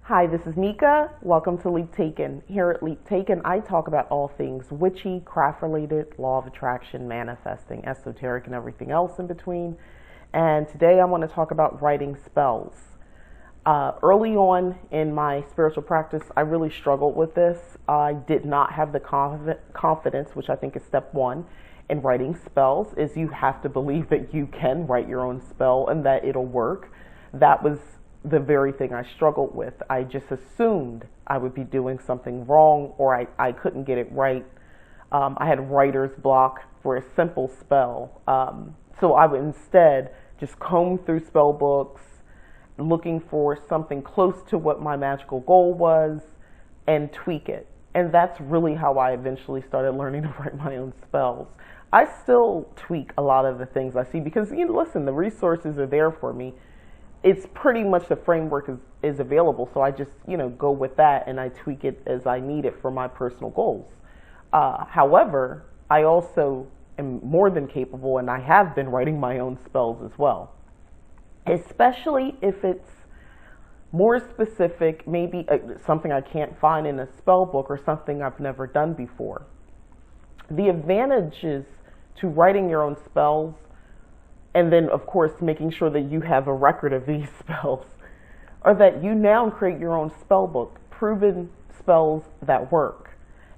Hi, this is Nika. Welcome to Leap Taken. Here at Leap Taken, I talk about all things witchy, craft related, law of attraction, manifesting, esoteric, and everything else in between. And today I want to talk about writing spells. Early on in my spiritual practice, I really struggled with this. I did not have the confidence, which I think is step one in writing spells, is you have to believe that you can write your own spell and that it'll work. That was the very thing I struggled with. I just assumed I would be doing something wrong or I couldn't get it right. I had writer's block for a simple spell. So I would instead just comb through spell books, looking for something close to what my magical goal was and tweak it. And that's really how I eventually started learning to write my own spells. I still tweak a lot of the things I see because, listen, the resources are there for me. It's pretty much the framework is available. So I just, go with that and I tweak it as I need it for my personal goals. However, I also am more than capable and I have been writing my own spells as well, especially if it's more specific, maybe something I can't find in a spell book or something I've never done before. The advantages to writing your own spells, and then, of course, making sure that you have a record of these spells, or that you now create your own spell book, proven spells that work,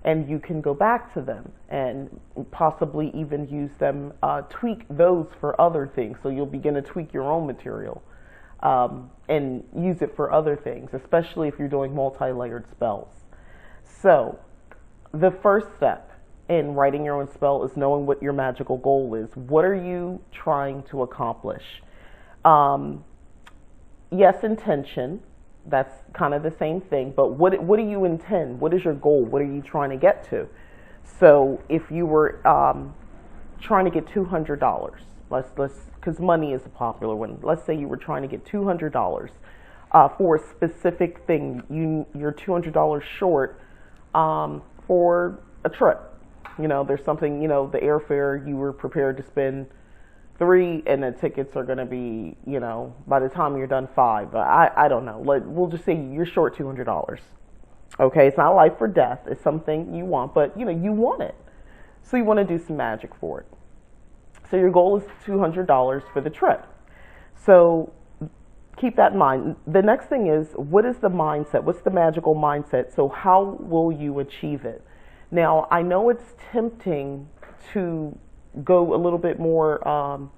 and you can go back to them and possibly even use them, tweak those for other things. So you'll begin to tweak your own material and use it for other things, especially if you're doing multi-layered spells. So the first step in writing your own spell is knowing what your magical goal is. What are you trying to accomplish? Yes, intention. That's kind of the same thing. But what do you intend? What is your goal? What are you trying to get to? So if you were trying to get $200, let's because money is a popular one. Let's say you were trying to get $200 for a specific thing. You're $200 short for a trip. There's something, the airfare, you were prepared to spend $3 and the tickets are going to be, by the time you're done $5. I don't know. We'll just say you're short $200. Okay. It's not life or death. It's something you want, but you want it. So you want to do some magic for it. So your goal is $200 for the trip. So keep that in mind. The next thing is, what is the mindset? What's the magical mindset? So how will you achieve it? Now, I know it's tempting to go a little bit more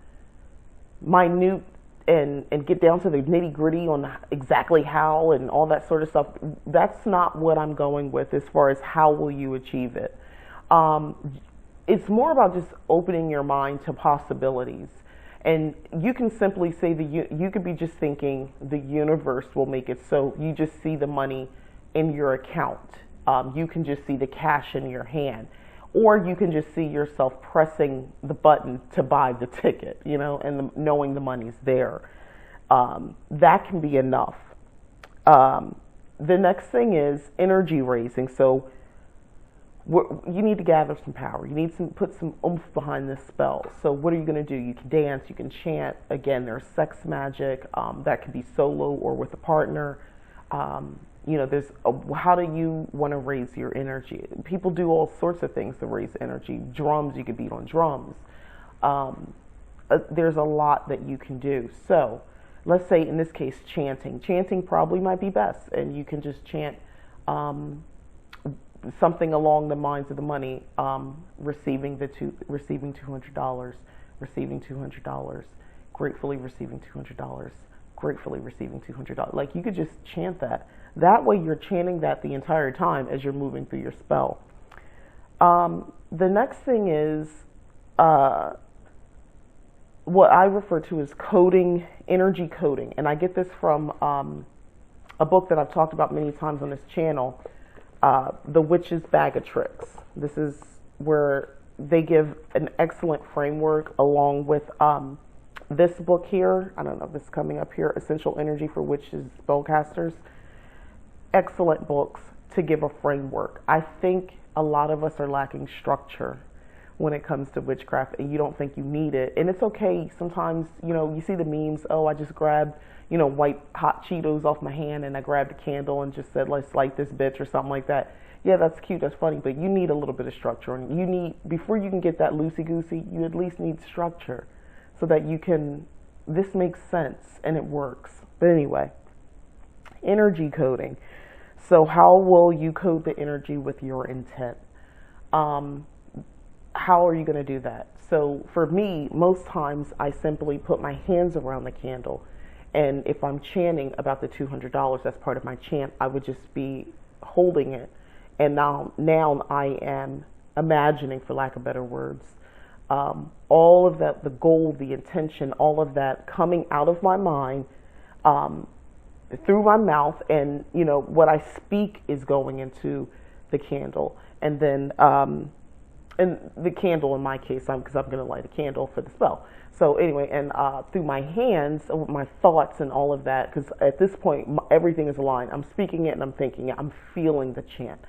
minute and get down to the nitty gritty on exactly how and all that sort of stuff. That's not what I'm going with as far as how will you achieve it. It's more about just opening your mind to possibilities. And you can simply say you could be just thinking the universe will make it so you just see the money in your account. You can just see the cash in your hand, or you can just see yourself pressing the button to buy the ticket, and knowing the money's there. That can be enough. The next thing is energy raising. So you need to gather some power. You need to put some oomph behind this spell. So what are you going to do? You can dance, you can chant. Again, there's sex magic. That could be solo or with a partner. There's how do you want to raise your energy? People do all sorts of things to raise energy. Drums, you could beat on drums. There's a lot that you can do. So let's say in this case, chanting. Chanting probably might be best. And you can just chant something along the lines of the money, receiving $200, receiving $200, gratefully receiving $200, gratefully receiving $200. Like you could just chant that. That way you're chanting that the entire time as you're moving through your spell. The next thing is what I refer to as coding, energy coding. And I get this from a book that I've talked about many times on this channel, The Witch's Bag of Tricks. This is where they give an excellent framework along with this book here. I don't know if this is coming up here, Essential Energy for Witches Spellcasters. Excellent books to give a framework. I think a lot of us are lacking structure. when it comes to witchcraft, and you don't think you need it. And it's okay. Sometimes, you see the memes, oh, I just grabbed, white hot Cheetos off my hand and I grabbed a candle and just said, let's light this bitch or something like that. Yeah, that's cute, that's funny, but you need a little bit of structure. And before you can get that loosey-goosey, you at least need structure so that this makes sense and it works. But anyway, energy coding. So how will you code the energy with your intent? How are you going to do that? So for me, most times I simply put my hands around the candle. And if I'm chanting about the $200, that's part of my chant, I would just be holding it. And now I am imagining, for lack of better words, all of that, the goal, the intention, all of that coming out of my mind, through my mouth, and what I speak is going into the candle. And then and the candle in my case, because I'm going to light a candle for the spell. So anyway, and through my hands, my thoughts and all of that, because at this point, everything is aligned. I'm speaking it and I'm thinking it. I'm feeling the chant.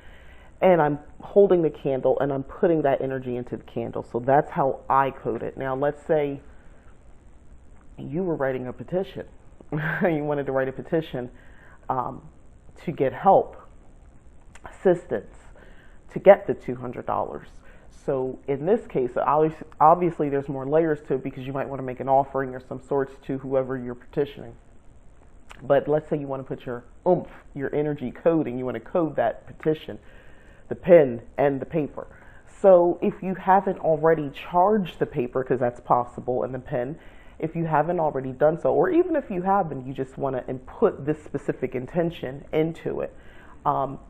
And I'm holding the candle and I'm putting that energy into the candle. So that's how I code it. Now, let's say you were writing a petition. You wanted to write a petition to get help, assistance, to get the $200. So in this case, obviously there's more layers to it, because you might want to make an offering or some sorts to whoever you're petitioning. But let's say you want to put your oomph, your energy coding, you want to code that petition, the pen and the paper. So if you haven't already charged the paper, because that's possible, and the pen, if you haven't already done so, or even if you haven't, you just want to input this specific intention into it.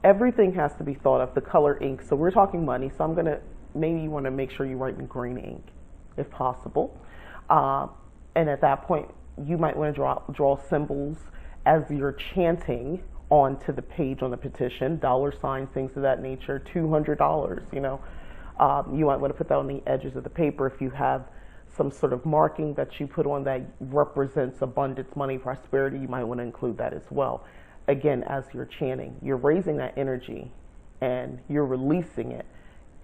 Everything has to be thought of, the color ink. So we're talking money, so maybe you want to make sure you write in green ink, if possible. And at that point, you might want to draw symbols as you're chanting onto the page on the petition, dollar signs, things of that nature, $200, you might want to put that on the edges of the paper. If you have some sort of marking that you put on that represents abundance, money, prosperity, you might want to include that as well. Again, as you're chanting, you're raising that energy and you're releasing it.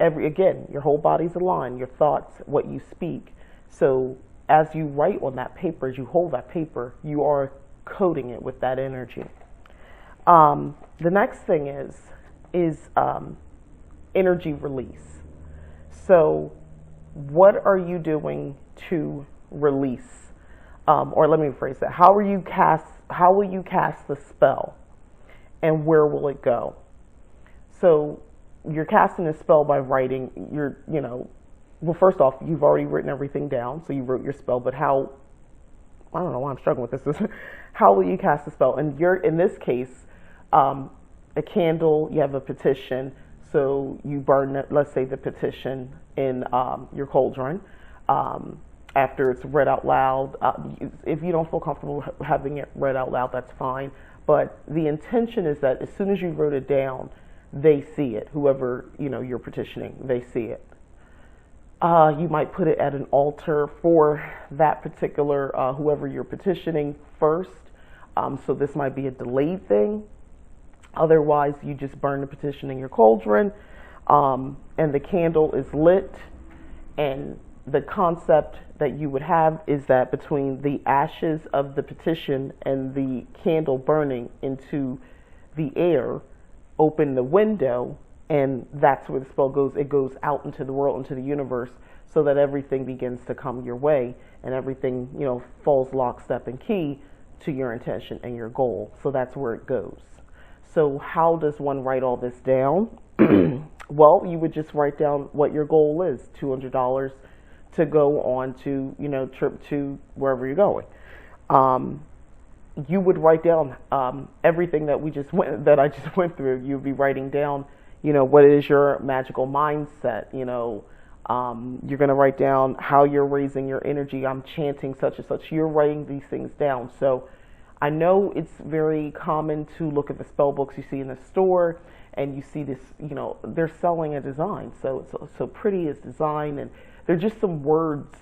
Again, your whole body's aligned, your thoughts, what you speak. So as you write on that paper, as you hold that paper, you are coding it with that energy. The next thing is energy release. So what are you doing to release? Or let me rephrase that. How will you cast the spell, and where will it go? So you're casting a spell by writing well, first off, you've already written everything down, so you wrote your spell, but I don't know why I'm struggling with this. How will you cast the spell? And in this case, a candle, you have a petition, so you burn, let's say, the petition in your cauldron. After it's read out loud, if you don't feel comfortable having it read out loud, that's fine. But the intention is that as soon as you wrote it down, they see it. Whoever you're petitioning, they see it. You might put it at an altar for that particular whoever you're petitioning first. So this might be a delayed thing. Otherwise, you just burn the petition in your cauldron, and the candle is lit. And the concept that you would have is that between the ashes of the petition and the candle burning into the air, open the window, and that's where the spell goes. It goes out into the world, into the universe, so that everything begins to come your way, and everything, falls lockstep and key to your intention and your goal. So that's where it goes. So how does one write all this down? Well, you would just write down what your goal is, $200 to go on to, trip to wherever you're going. You would write down everything that I just went through. You'd be writing down, what is your magical mindset? You're going to write down how you're raising your energy. I'm chanting such and such. You're writing these things down. So I know it's very common to look at the spell books you see in the store, and you see this, they're selling a design. So pretty is design, and there's just some words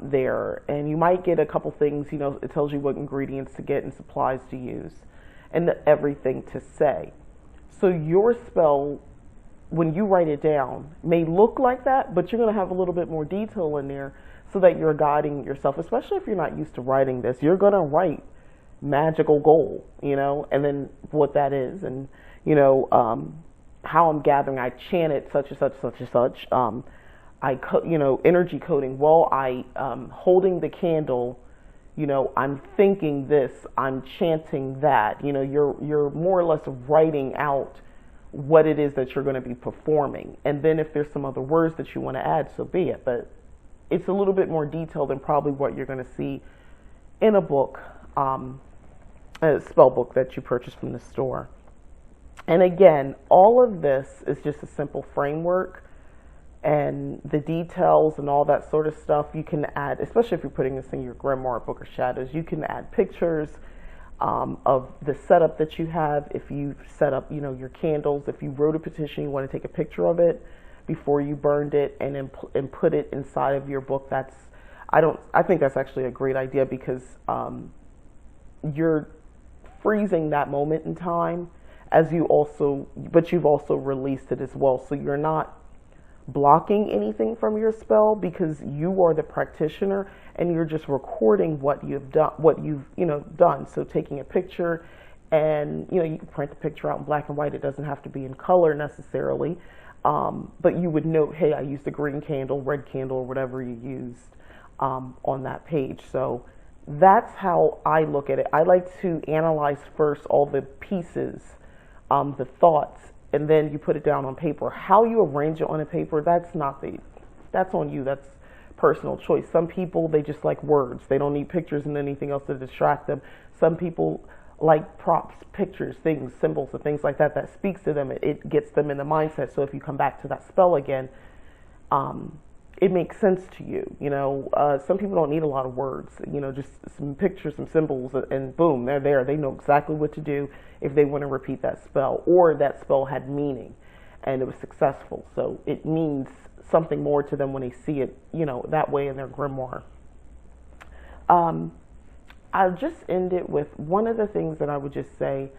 there, and you might get a couple things. It tells you what ingredients to get and supplies to use, and everything to say. So your spell when you write it down, may look like that, but you're going to have a little bit more detail in there so that you're guiding yourself, especially if you're not used to writing this. You're going to write magical goal, and then what that is, and, how I'm gathering, I chanted such and such, such and such. Energy coding. While I holding the candle, I'm thinking this, I'm chanting that. You're more or less writing out what it is that you're going to be performing. And then if there's some other words that you want to add, so be it. But it's a little bit more detailed than probably what you're going to see in a book, a spell book that you purchase from the store. And again, all of this is just a simple framework, and the details and all that sort of stuff you can add, especially if you're putting this in your grimoire, Book of Shadows. You can add pictures of the setup that you have. If you set up, your candles, if you wrote a petition, you want to take a picture of it before you burned it and put it inside of your book. I think that's actually a great idea, because you're freezing that moment in time but you've also released it as well. So you're not blocking anything from your spell, because you are the practitioner and you're just recording what you've done. So taking a picture, and you can print the picture out in black and white. It doesn't have to be in color necessarily, but you would note, hey, I used a green candle, red candle, or whatever you used on that page. So that's how I look at it. I like to analyze first all the pieces, the thoughts, and then you put it down on paper. How you arrange it on a paper, that's on you. That's personal choice. Some people, they just like words. They don't need pictures and anything else to distract them. Some people like props, pictures, things, symbols, and things like that speaks to them. It gets them in the mindset. So if you come back to that spell again, it makes sense to you. Some people don't need a lot of words, just some pictures, some symbols, and boom, they're there. They know exactly what to do if they want to repeat that spell, or that spell had meaning and it was successful. So it means something more to them when they see it, that way in their grimoire. I'll just end it with one of the things that I would just say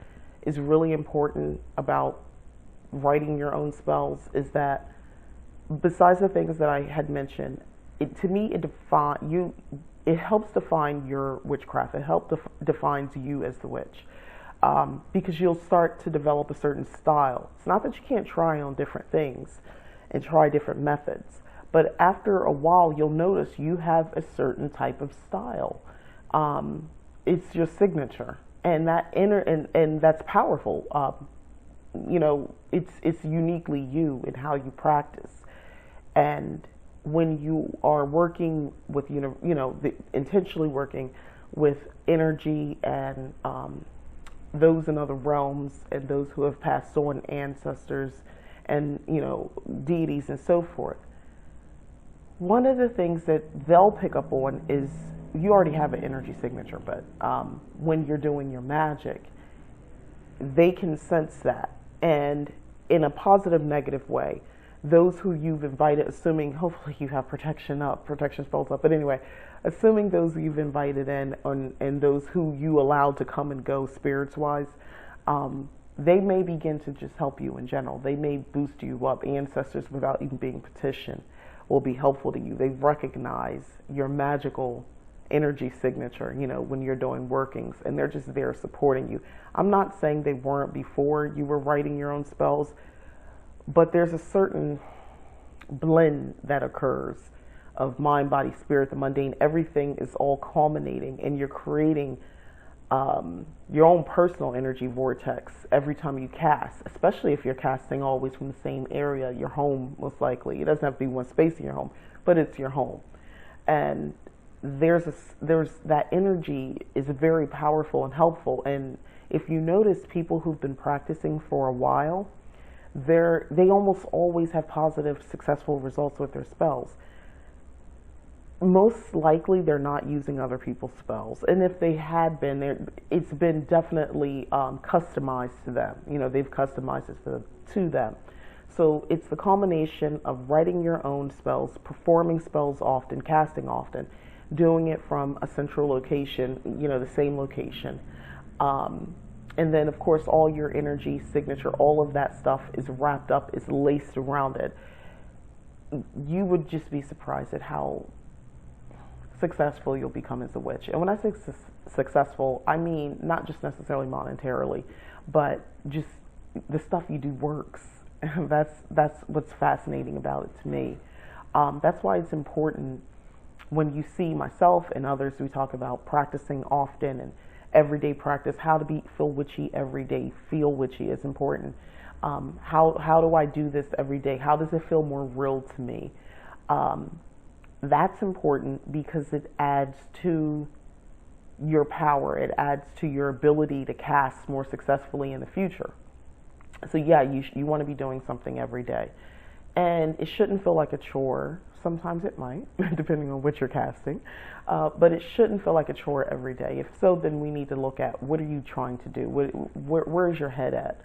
is really important about writing your own spells is that, besides the things that I had mentioned, to me, it helps define your witchcraft. It defines you as the witch, because you'll start to develop a certain style. It's not that you can't try on different things and try different methods, but after a while, you'll notice you have a certain type of style. It's your signature, and that's powerful. It's uniquely you in how you practice. And when you are working with, intentionally working with energy and those in other realms and those who have passed on, ancestors and, deities and so forth, one of the things that they'll pick up on is you already have an energy signature, but when you're doing your magic, they can sense that. And in a positive, negative way, those who you've invited, assuming hopefully you have protection spells up, but anyway, assuming those who you've invited in and those who you allowed to come and go spirits wise, they may begin to just help you in general. They may boost you up. Ancestors, without even being petitioned, will be helpful to you. They recognize your magical energy signature, when you're doing workings, and they're just there supporting you. I'm not saying they weren't before you were writing your own spells, but there's a certain blend that occurs of mind, body, spirit, the mundane. Everything is all culminating, and you're creating your own personal energy vortex every time you cast, especially if you're casting always from the same area, your home most likely. It doesn't have to be one space in your home, but it's your home. And there's that energy is very powerful and helpful. And if you notice, people who've been practicing for a while, they almost always have positive, successful results with their spells. Most likely they're not using other people's spells, and if they had been, it's been definitely customized to them. They've customized it to them. So it's the combination of writing your own spells, performing spells often, casting often, doing it from a central location, the same location, And then, of course, all your energy, signature, all of that stuff is wrapped up, is laced around it. You would just be surprised at how successful you'll become as a witch. And when I say successful, I mean not just necessarily monetarily, but just the stuff you do works. That's what's fascinating about it to me. That's why it's important when you see myself and others, we talk about practicing often and everyday practice, how to feel witchy every day. Feel witchy is important. How do I do this every day? How does it feel more real to me? That's important because it adds to your power. It adds to your ability to cast more successfully in the future. So yeah, you want to be doing something every day. And it shouldn't feel like a chore. Sometimes it might, depending on what you're casting. But it shouldn't feel like a chore every day. If so, then we need to look at, what are you trying to do? Where is your head at?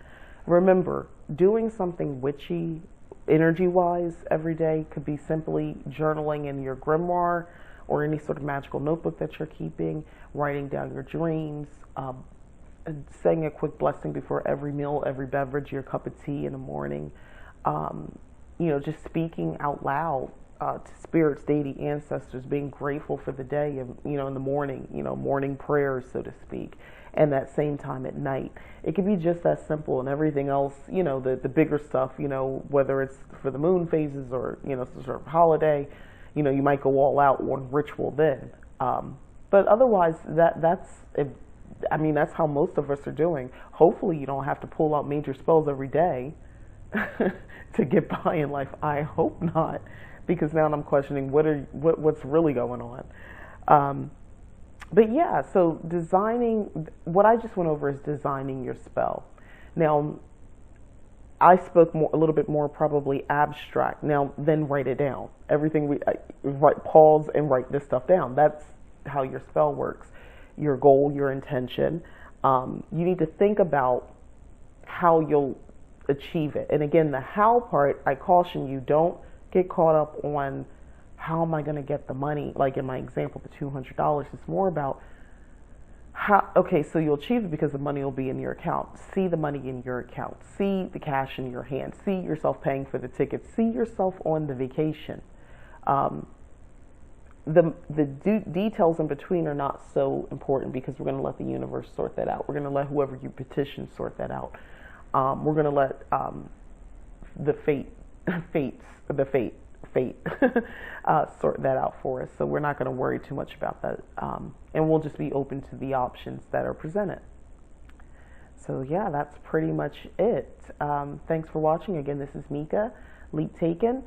Remember, doing something witchy, energy-wise, every day could be simply journaling in your grimoire or any sort of magical notebook that you're keeping, writing down your dreams, saying a quick blessing before every meal, every beverage, your cup of tea in the morning. Just speaking out loud to spirits, deity, ancestors, being grateful for the day, in the morning, morning prayers, so to speak, and that same time at night. It can be just that simple, and everything else, the bigger stuff, whether it's for the moon phases or, some sort of holiday, you might go all out on ritual then. But otherwise, that's how most of us are doing. Hopefully you don't have to pull out major spells every day to get by in life. I hope not, because now I'm questioning what's really going on. But yeah, so designing, what I just went over is designing your spell. Now, I spoke a little bit more probably abstract. Now, then write it down. Everything pause and write this stuff down. That's how your spell works. Your goal, your intention. You need to think about how you'll achieve it. And again, the how part, I caution you, don't get caught up on how am I going to get the money? Like in my example, the $200. It's more about so you'll achieve it because the money will be in your account. See the money in your account. See the cash in your hand. See yourself paying for the ticket. See yourself on the vacation. The details in between are not so important because we're going to let the universe sort that out. We're going to let whoever you petition sort that out. We're going to let the fate sort that out for us. So we're not going to worry too much about that. And we'll just be open to the options that are presented. So yeah, that's pretty much it. Thanks for watching. Again, this is Mika, Leap Taken.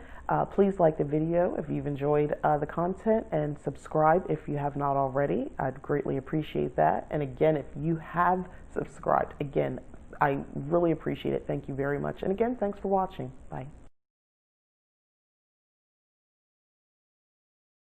Please like the video if you've enjoyed the content, and subscribe if you have not already. I'd greatly appreciate that. And again, if you have subscribed, again, I really appreciate it. Thank you very much. And again, thanks for watching. Bye.